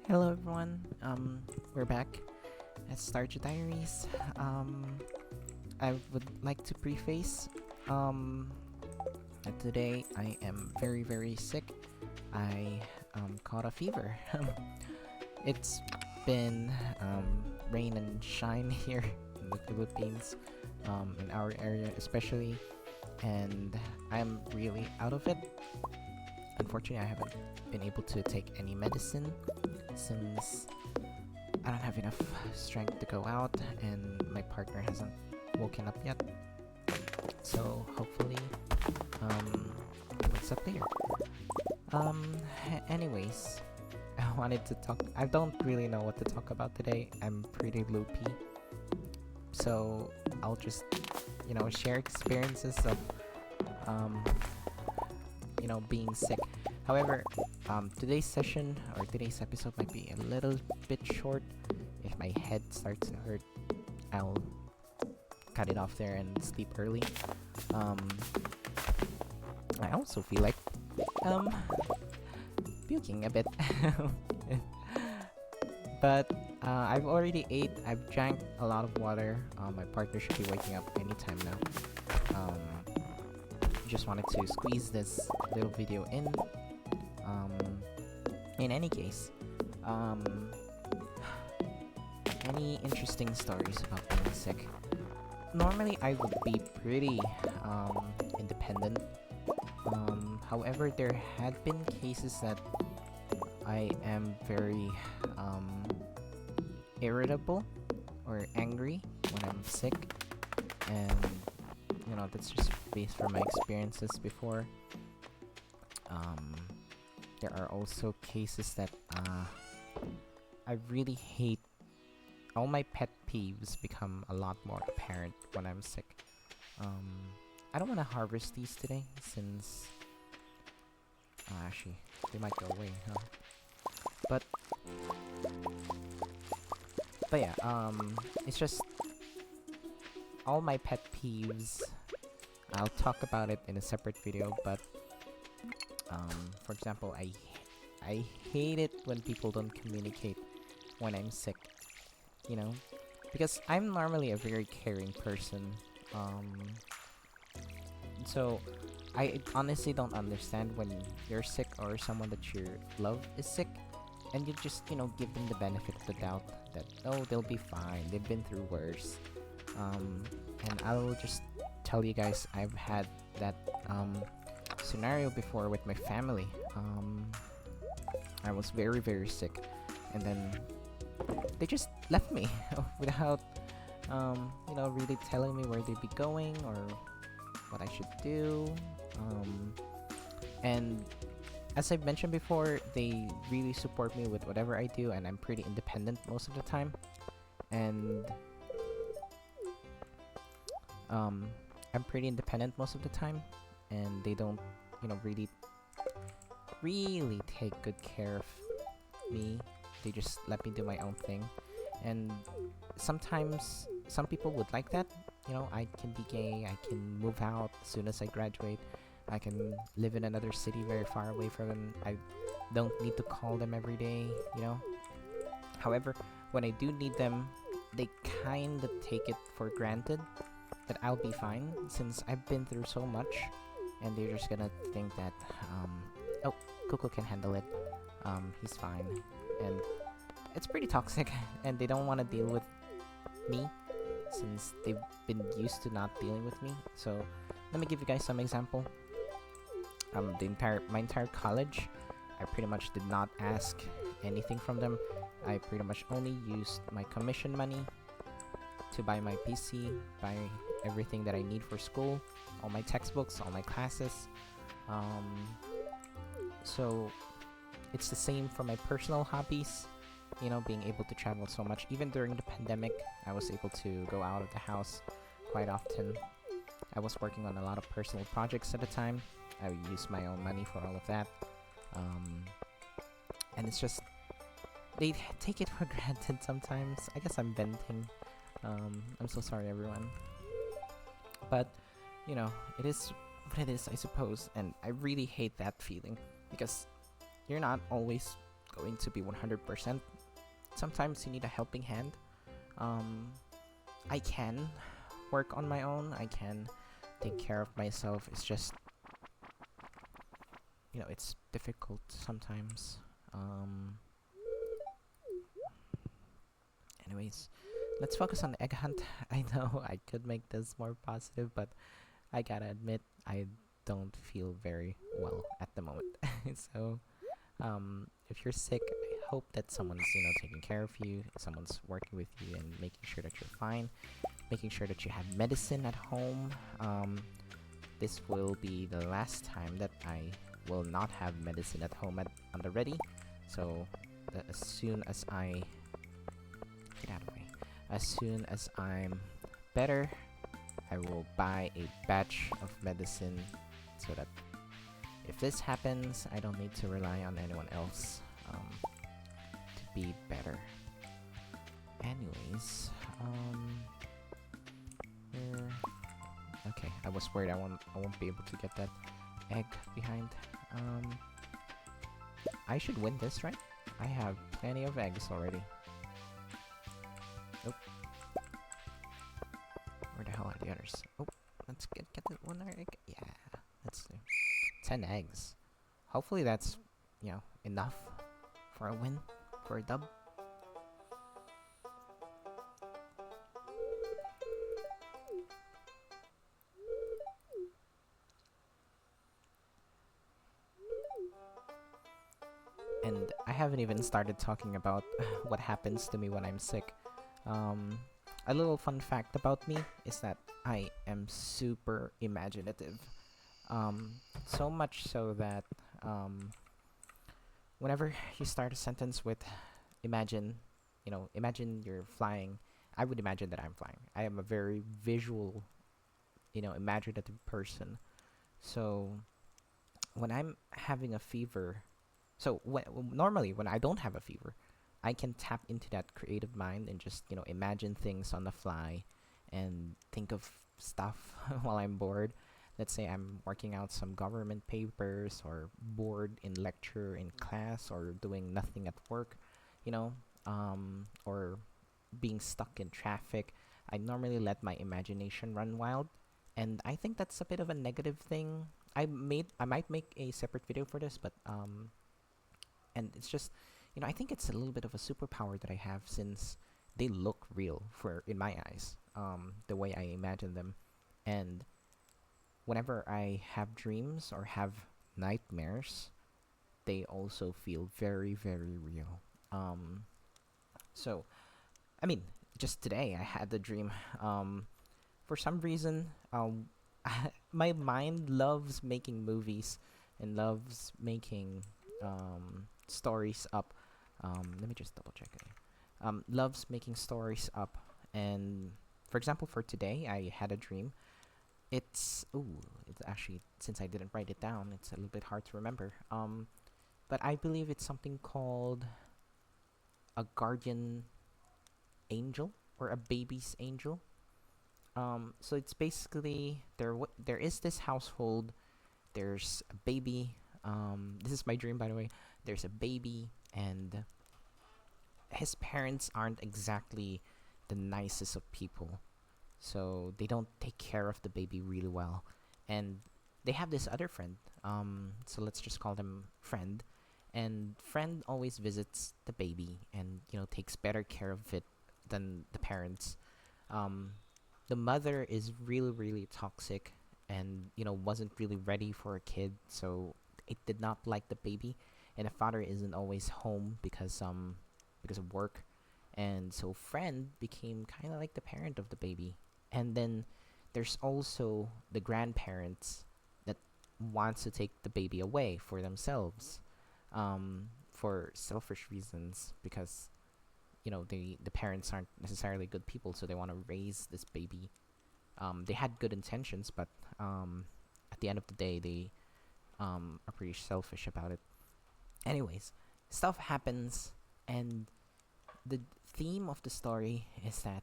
Hello everyone. We're back at Stardew Diaries. I would like to preface that today I am very sick. I caught a fever. It's been rain and shine here in the Philippines, in our area especially, and I'm really out of it. Unfortunately, I haven't been able to take any medicine since I don't have enough strength to go out and my partner hasn't woken up yet. So hopefully, he wakes up later. Anyways, I wanted to talk. I don't really know what to talk about today. I'm pretty loopy, so I'll just, share experiences of, um, being sick. However, today's session or today's episode might be a little bit short. If my head starts to hurt, I'll cut it off there and sleep early. Um, I also feel like puking a bit, but I've already ate. I've drank a lot of water. My partner should be waking up anytime now. Just wanted to squeeze this little video in. In any case, any interesting stories about being sick? Normally, I would be pretty independent. However, there had been cases that I am very irritable or angry when I'm sick, and that's just based from my experiences before. There are also cases that I really hate. All my pet peeves become a lot more apparent when I'm sick. I don't want to harvest these today since actually they might go away, huh? But yeah, it's just all my pet peeves. I'll talk about it in a separate video, but for example, I hate it when people don't communicate when I'm sick, because I'm normally a very caring person. So I honestly don't understand when you're sick or someone that you love is sick, and you just give them the benefit of the doubt that oh, they'll be fine, they've been through worse. And I'll just tell you guys, I've had that scenario before with my family. I was very sick, and then they just left me without really telling me where they'd be going or what I should do. And as I've mentioned before, they really support me with whatever I do, and I'm pretty independent most of the time. And I'm pretty independent most of the time, and they don't, really take good care of me. They just let me do my own thing. And sometimes some people would like that. I can be gay, I can move out as soon as I graduate, I can live in another city very far away from them. I don't need to call them every day. However, when I do need them, they kind of take it for granted that I'll be fine since I've been through so much, and they're just gonna think that oh, Coco can handle it, he's fine. And it's pretty toxic, and they don't want to deal with me since they've been used to not dealing with me. So let me give you guys some example. My entire college, I pretty much did not ask anything from them. I pretty much only used my commission money to buy my PC, buy everything that I need for school, all my textbooks, all my classes. So it's the same for my personal hobbies. Being able to travel so much. Even during the pandemic, I was able to go out of the house quite often. I was working on a lot of personal projects at the time. I used my own money for all of that. And it's just, they take it for granted sometimes. I guess I'm venting. I'm so sorry, everyone. But, it is what it is, I suppose. And I really hate that feeling because you're not always going to be 100%. Sometimes you need a helping hand. I can work on my own. I can take care of myself. It's just, it's difficult sometimes. Anyways, let's focus on the egg hunt. I know I could make this more positive, but I gotta admit, I don't feel very well at the moment. So, if you're sick, I hope that someone's, taking care of you, someone's working with you and making sure that you're fine, making sure that you have medicine at home. This will be the last time that I will not have medicine at home on the ready. So, as soon as I get out of the way, as soon as I'm better, I will buy a batch of medicine so that if this happens, I don't need to rely on anyone else to be better. Anyways, okay, I was worried I won't be able to get that egg behind. I should win this, right? I have plenty of eggs already. Nope. Where the hell are the others? Oh, let's get that one egg. Yeah, let's do 10 eggs. Hopefully that's, enough for a win, for a dub. And I haven't even started talking about what happens to me when I'm sick. A little fun fact about me is that I am super imaginative. So much so that whenever you start a sentence with imagine, imagine you're flying, I would imagine that I'm flying. I am a very visual, imaginative person. So when I'm having a fever, normally when I don't have a fever, I can tap into that creative mind and just, imagine things on the fly and think of stuff while I'm bored. Let's say I'm working out some government papers or bored in lecture in class or doing nothing at work, or being stuck in traffic. I normally let my imagination run wild, and I think that's a bit of a negative thing. I might make a separate video for this, but and it's just, I think it's a little bit of a superpower that I have since they look real in my eyes, the way I imagine them. And whenever I have dreams or have nightmares, they also feel very, very real. So, I mean, just today I had the dream. For some reason, my mind loves making movies and loves making stories up. Let me just double check it. Loves making stories up, and for example, for today, I had a dream. It's actually, since I didn't write it down, it's a little bit hard to remember. But I believe it's something called a guardian angel or a baby's angel. So it's basically there is this household. There's a baby. This is my dream, by the way. There's a baby, and his parents aren't exactly the nicest of people. So they don't take care of the baby really well. And they have this other friend. So let's just call them Friend. And Friend always visits the baby and, takes better care of it than the parents. The mother is really, really toxic and, wasn't really ready for a kid. So it did not like the baby. And the father isn't always home because of work. And so Friend became kind of like the parent of the baby. And then there's also the grandparents that wants to take the baby away for themselves, for selfish reasons, because the parents aren't necessarily good people, so they want to raise this baby. They had good intentions, but at the end of the day, they are pretty selfish about it. Anyways, stuff happens, and the theme of the story is that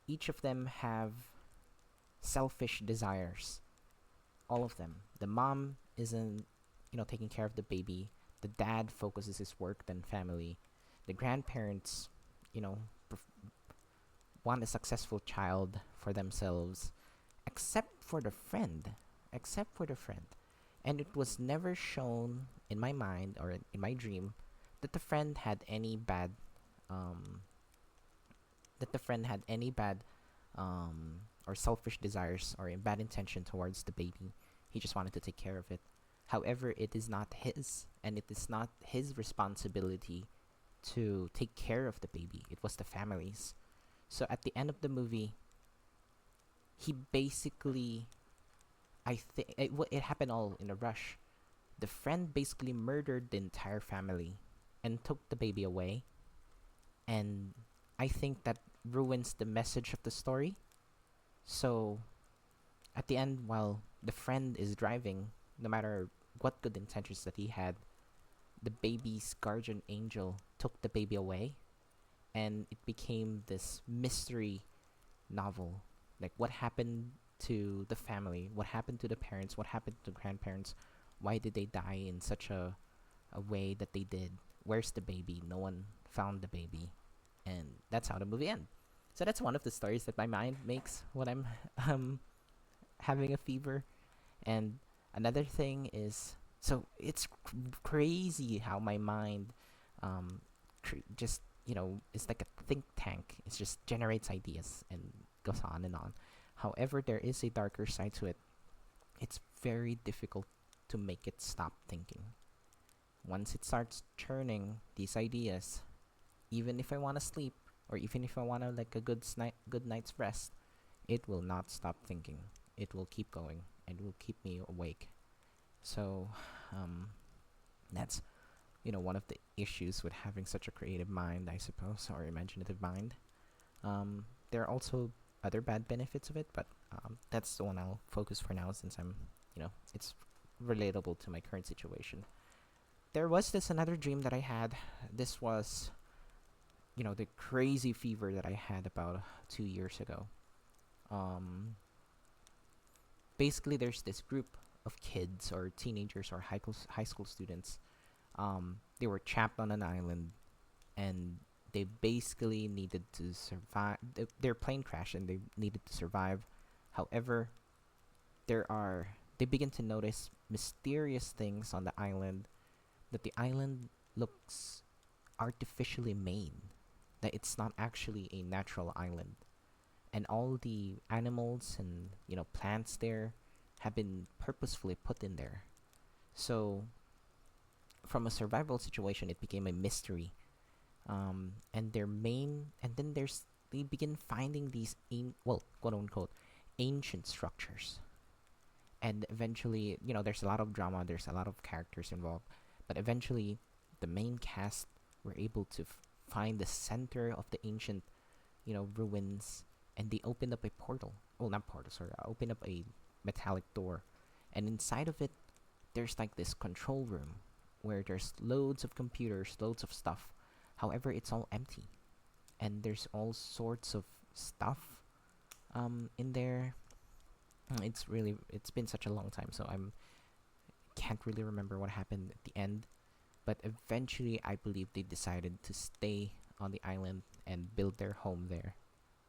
each of them have selfish desires. All of them. The mom isn't, taking care of the baby. The dad focuses his work than family. The grandparents, you know, want a successful child for themselves, except for the friend. Except for the friend. And it was never shown in my mind or in my dream that the friend had any bad um, that the friend had any bad or selfish desires or bad intention towards the baby. He just wanted to take care of it. However, it is not his, and it is not his responsibility to take care of the baby. It was the family's. So at the end of the movie, he basically, I think it happened all in a rush. The friend basically murdered the entire family and took the baby away. And I think that ruins the message of the story. So at the end, while the friend is driving, no matter what good intentions that he had, the baby's guardian angel took the baby away, and it became this mystery novel. Like, what happened to the family? What happened to the parents? What happened to the grandparents? Why did they die in such a way that they did? Where's the baby? No one found the baby. And that's how the movie ends. So that's one of the stories that my mind makes when I'm um, having a fever. And another thing is, so it's crazy how my mind just, is like a think tank. It just generates ideas and goes on and on. However, there is a darker side to it. It's very difficult to make it stop thinking. Once it starts churning these ideas, even if I want to sleep or even if I want to like a good night's rest, it will not stop thinking. It will keep going and will keep me awake. So, um, that's one of the issues with having such a creative mind, I suppose, or imaginative mind. There are also other bad benefits of it, but that's the one I'll focus for now since it's relatable to my current situation. There was this another dream that I had. This was, the crazy fever that I had about 2 years ago. Um, Basically, there's this group of kids or teenagers or high school students. They were trapped on an island, and they basically needed to survive. Their plane crashed, and they needed to survive. However, they begin to notice mysterious things on the island. That the island looks artificially made. That it's not actually a natural island, and all the animals and plants there have been purposefully put in there. So from a survival situation, it became a mystery. And then they begin finding these quote unquote ancient structures, and eventually, there's a lot of drama, there's a lot of characters involved, but eventually, the main cast were able to find the center of the ancient, ruins, and they opened up a portal. Oh, not portal, sorry. Opened up a metallic door, and inside of it, there's like this control room where there's loads of computers, loads of stuff. However, it's all empty, and there's all sorts of stuff in there. It's been such a long time, so I'm can't really remember what happened at the end. But eventually, I believe they decided to stay on the island and build their home there,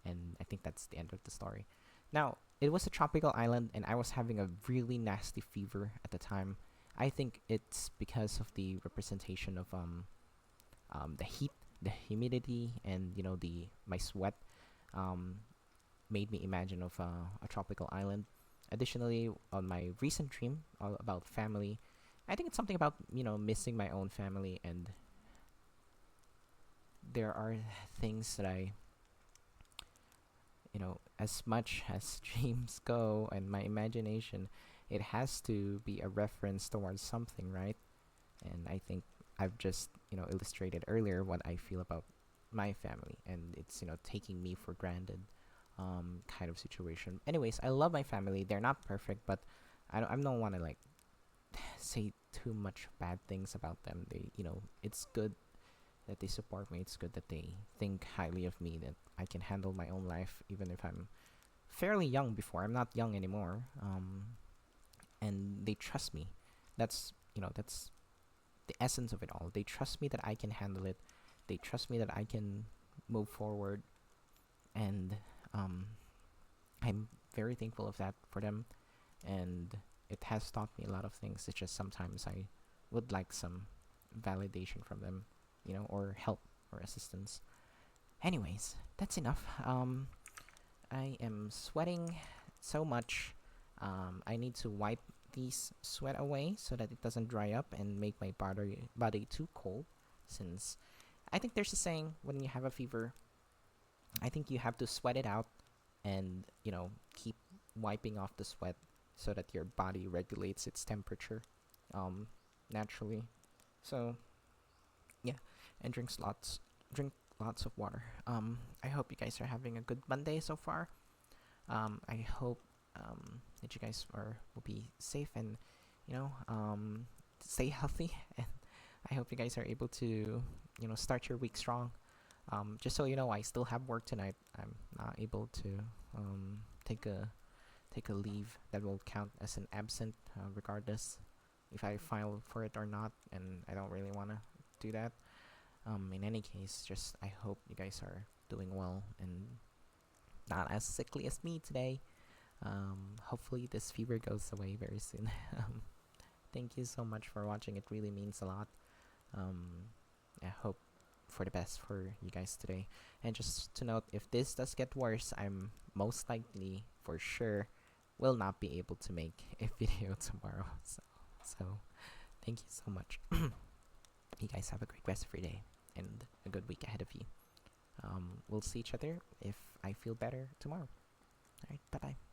and I think that's the end of the story. Now, it was a tropical island, and I was having a really nasty fever at the time. I think it's because of the representation of the heat, the humidity, and the my sweat um, made me imagine of a tropical island. Additionally, on my recent dream about family, I think it's something about missing my own family, and there are things that as much as dreams go and my imagination, it has to be a reference towards something, right? And I think I've just illustrated earlier what I feel about my family, and it's taking me for granted, kind of situation. Anyways, I love my family. They're not perfect, but I don't want to like say too much bad things about them. It's good that they support me. It's good that they think highly of me. That I can handle my own life, even if I'm fairly young. Before I'm not young anymore. And they trust me. That's the essence of it all. They trust me that I can handle it. They trust me that I can move forward, and um, I'm very thankful of that for them. And it has taught me a lot of things. It's just sometimes I would like some validation from them, or help or assistance. Anyways, that's enough. I am sweating so much. I need to wipe these sweat away so that it doesn't dry up and make my body too cold. Since I think there's a saying, when you have a fever, I think you have to sweat it out and keep wiping off the sweat so that your body regulates its temperature um, naturally. So yeah, and drink lots of water. I hope you guys are having a good Monday so far. I hope that you guys will be safe and stay healthy. And I hope you guys are able to start your week strong. Just so you know, I still have work tonight. I'm not able to take a leave that will count as an absent, regardless if I file for it or not. And I don't really want to do that. In any case, just I hope you guys are doing well and not as sickly as me today. Hopefully this fever goes away very soon. Thank you so much for watching. It really means a lot. I hope for the best for you guys today. And just to note, if this does get worse, I'm most likely, for sure, will not be able to make a video tomorrow. So thank you so much. You guys have a great rest of your day and a good week ahead of you. We'll see each other if I feel better tomorrow. Alright, bye bye.